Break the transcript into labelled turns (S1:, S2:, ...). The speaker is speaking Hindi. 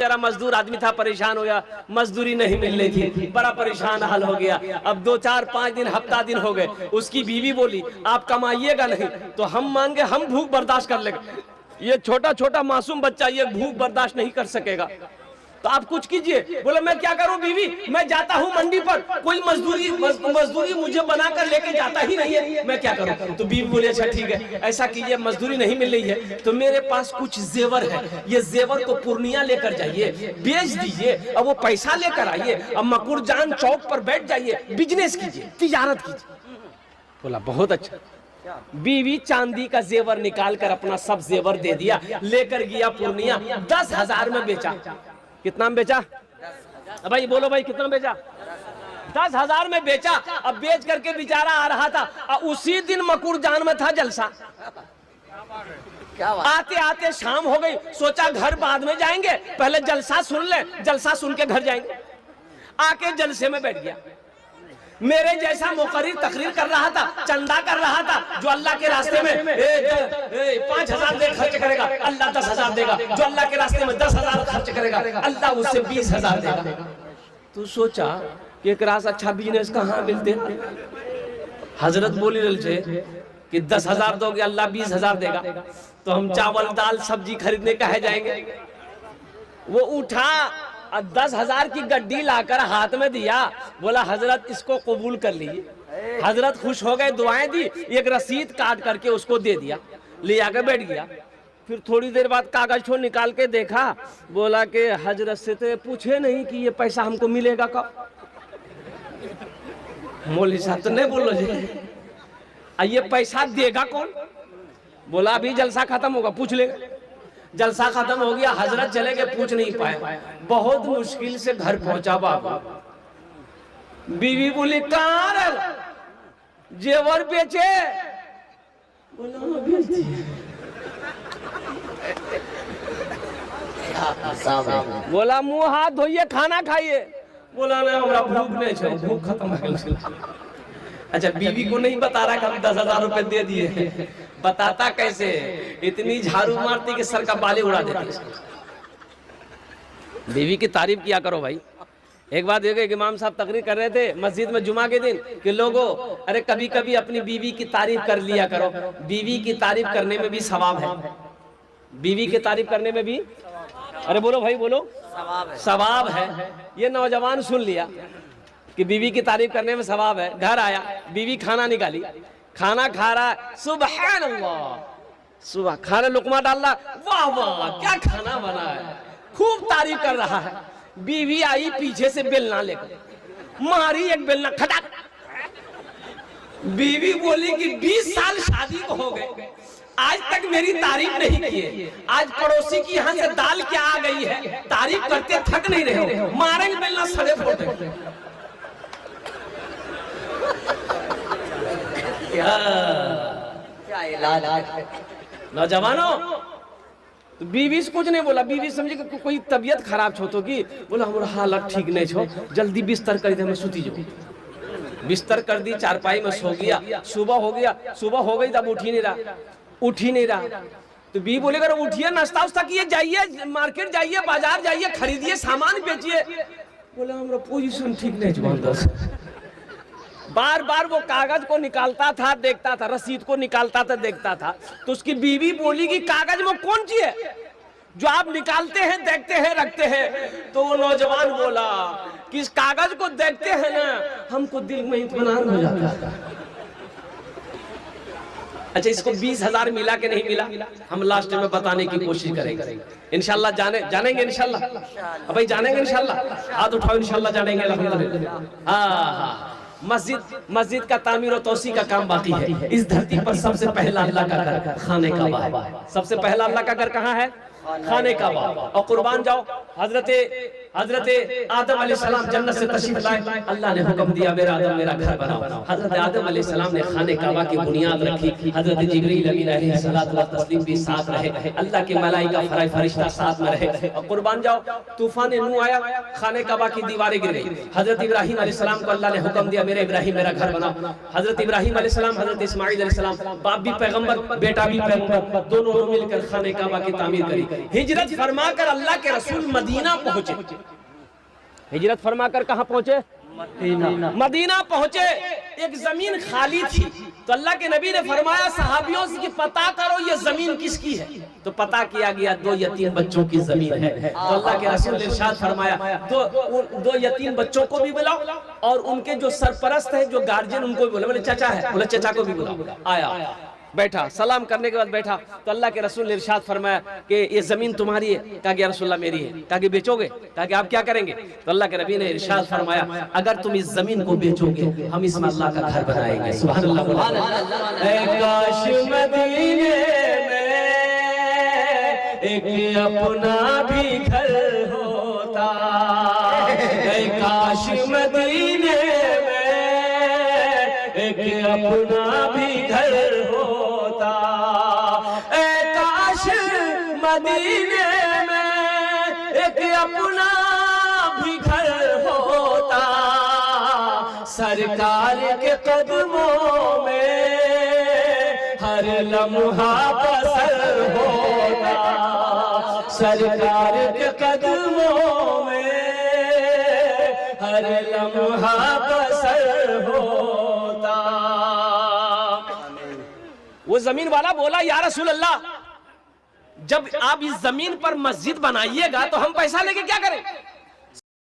S1: बेचारा मजदूर आदमी था, परेशान हो गया, मजदूरी नहीं मिल रही थी, बड़ा परेशान हाल हो गया। अब 2 4 5 दिन हफ्ता दिन हो गए, उसकी बीवी बोली आप कमाइएगा नहीं तो हम मांगे, हम भूख बर्दाश्त कर लेंगे, ये छोटा छोटा मासूम बच्चा ये भूख बर्दाश्त नहीं कर सकेगा, तो आप कुछ कीजिए। बोले मैं क्या करूं बीवी, मैं जाता हूं मंडी पर, कोई मजदूरी मुझे बनाकर लेके जाता ही नहीं है, मैं क्या करूं। तो बीवी बोले अच्छा ठीक है, ऐसा कीजिए, मजदूरी नहीं मिल रही है तो मेरे पास कुछ जेवर है, ये जेवर को पूर्णिया लेकर जाइए, बेच दीजिए, और वो पैसा लेकर आइए, अब मकुरजान चौक पर बैठ जाइए, बिजनेस कीजिए, तिजारत कीजिए। बोला बहुत अच्छा। बीवी चांदी का जेवर निकाल कर अपना सब जेवर दे दिया, लेकर गया पूर्णिया, 10,000 में बेचा। कितना में बेचा भाई, बोलो भाई कितना बेचा? 10,000 में बेचा। अब बेच करके बेचारा आ रहा था, और उसी दिन मकुरजान में था जलसा। आते आते शाम हो गई, सोचा घर बाद में जाएंगे, पहले जलसा सुन ले, जलसा सुन के घर जाएंगे। आके जलसे में बैठ गया, मेरे जैसा मुकर्रिर तकरीर कर रहा था, चंदा कर रहा था, जो अल्लाह के रास्ते में 5,000 दे खर्च करेगा अल्लाह 10,000 देगा, जो अल्लाह के रास्ते में 10,000 खर्च करेगा अल्लाह उससे 20,000 देगा। तो सोचा कि एक रास अच्छा बिजनेस कहाँ मिलते। हजरत बोली रहे थे कि 10,000 दोगे अल्लाह 20,000 देगा, तो हम चावल दाल सब्जी खरीदने कहे जाएंगे। वो उठा और 10,000 की गड्डी लाकर हाथ में दिया, बोला हजरत इसको कबूल कर लीजिए। हजरत खुश हो गए, दुआएं दी, एक रसीद काट करके उसको दे दिया, ले आकर बैठ गया। फिर थोड़ी देर बाद कागज को निकाल के देखा, बोला कि हजरत से तो पूछे नहीं कि ये पैसा हमको मिलेगा कब। मौलवी साहब तो नहीं बोलो जी, ये पैसा देगा कौन? बोला अभी जलसा खत्म होगा पूछ लेगा। जलसा खत्म हो गया, हजरत चले गए, पूछ नहीं पाए, बहुत मुश्किल से घर पहुंचा बाबा। बीवी बोली कहाँ जेवर बेचे? बोला बेच दिए। बोला मुंह हाथ धोइए, खाना खाइए। बोला नहीं हमरा भूख नहीं है, भूख खत्म है। अच्छा बीवी को नहीं बता रहा कि हम 10,000 रुपए दे दिए, बताता कैसे? इतनी झाड़ू मारती कि सर का बाले उड़ा देती। बीवी की तारीफ किया करो भाई। एक बात देखो, इमाम साहब तकरीर कर रहे थे मस्जिद में जुमा के दिन कि लोगों अरे कभी कभी अपनी बीवी की तारीफ कर लिया करो, बीवी की तारीफ करने में भी सवाब है। बीवी की तारीफ करने में भी, अरे बोलो भाई बोलो, सवाब है। ये नौजवान सुन लिया कि बीवी की तारीफ करने में सवाब है। घर आया, बीवी खाना निकाली, खाना खा रहा, सुबहान अल्लाह, सुबह खाना लुकमा डाल रहा, वाह वाह क्या खाना बना है, खूब तारीफ कर रहा है। बीवी आई पीछे से बेलना लेकर, मारी एक बेलना खटक। बीवी बोली कि 20 साल शादी को हो गए, आज तक मेरी तारीफ नहीं की। आज पड़ोसी की यहाँ से दाल क्या आ गई है, तारीफ करते थक नहीं रहे हो, मारेंगे बेलना सड़े फोटे। क्या इलाज नौजवानों। तो बीवी से कुछ नहीं बोला, बीवी समझे कि कोई तबीयत खराब छो तो की, बोला हमारा हालत ठीक नहीं छो, जल्दी बिस्तर कर दे, मैं सुती जाऊँ। बिस्तर कर दी, चारपाई में सो गया। सुबह हो गया, सुबह हो गई तब उठ ही नहीं रहा। तो बीवी बोले अगर उठिए, नाश्ता उस्ता किए, जाइए मार्केट जाइए, बाजार जाइए, खरीदिए, सामान बेचिए। बोला हमारा पोजीशन ठीक नहीं छो। बार बार वो कागज को निकालता था, देखता था, रसीद को निकालता था, देखता था। तो उसकी बीवी बोली कि कागज में कौन सी है जो आप निकालते हैं, देखते हैं, रखते हैं? तो वो नौजवान बोला कि इस कागज को देखते हैं ना, हमको दिल में इत्मीनान हो जाता है। अच्छा इसको 20,000 मिला कि नहीं मिला, हम लास्ट में बताने की कोशिश करेंगे इंशाल्लाह। जानेंगे इंशाल्लाह भाई, जानेंगे इंशाल्लाह। हाथ उठाओ, इंशाल्लाह जानेंगे अल्हम्दुलिल्लाह। हाँ, मस्जिद का तामीर और तौसी का काम बाकी है। इस धरती पर सबसे पहला अल्लाह का घर खाने काबा है। सबसे पहला अल्लाह का घर कहाँ है? खाने काबा। और कुर्बान जाओ, हजरत आदम अलैहिस्सलाम जन्नत से तशरीफ लाए, अल्लाह ने हुक्म दिया मेरा आदम मेरा घर बनाओ। हजरत आदम अलैहिस्सलाम ने खाने काबा की बुनियाद रखी, हजरत जिब्रील अमीन अलैहिस्सलातु व तस्लीम भी साथ रहे, अल्लाह के मलाइका फरिश्ता साथ में रहे। और कुर्बान जाओ, तूफान नूह आया, खाने काबा की दीवारें गिर गई। हजरत इब्राहिम अलैहिस्सलाम को अल्लाह ने हुक्म दिया मेरे इब्राहिम मेरा घर बनाओ। हजरत इब्राहिम अलैहिस्सलाम, हजरत इस्माइल अलैहिस्सलाम, बाप भी पैगंबर बेटा भी पैगंबर, दोनों मिलकर खाने काबा की तामीर करी। हिजरत फरमाकर अल्लाह के रसूल मदीना पहुंचे। हिजरत फरमाकर कहां पहुंचे? मदीना पहुंचे। एक जमीन खाली थी, तो अल्लाह के नबी ने फरमाया सहाबियों से कि पता करो ये जमीन किसकी है। तो पता किया गया 2 यतीम बच्चों की जमीन है। तो अल्लाह के रसूल ने इरशाद फरमाया दो यतीम बच्चों को भी बुलाओ और उनके जो सरपरस्त है, जो गार्जियन, उनको भी बोले। बोले चाचा है, बोले चाचा को भी बुलाओ। आया, बैठा, सलाम करने के बाद बैठा। तो अल्लाह के रसूल ने इरशाद फरमाया कि ये जमीन तुम्हारी है। कहा कि या रसूलल्लाह मेरी है। कहा कि बेचोगे? कहा कि आप क्या करेंगे? तो अल्लाह के नबी ने इरशाद फरमाया अगर तुम इस जमीन को बेचोगे हम इसमें अल्लाह का घर बनाएंगे। सुभान अल्लाह। काश मदीने में एक अपना भी घर होता, काश मदीने में एक अपना भी घर होता, काश मदीने में एक अपना भी घर होता, सरकार के कदमों में हर लम्हा बसर होता, सरकार के कदमों में हर लम्हा बसर होता। वो जमीन वाला बोला या रसूल अल्लाह, जब आप इस जमीन पर मस्जिद बनाइएगा तो हम पैसा लेके क्या करें?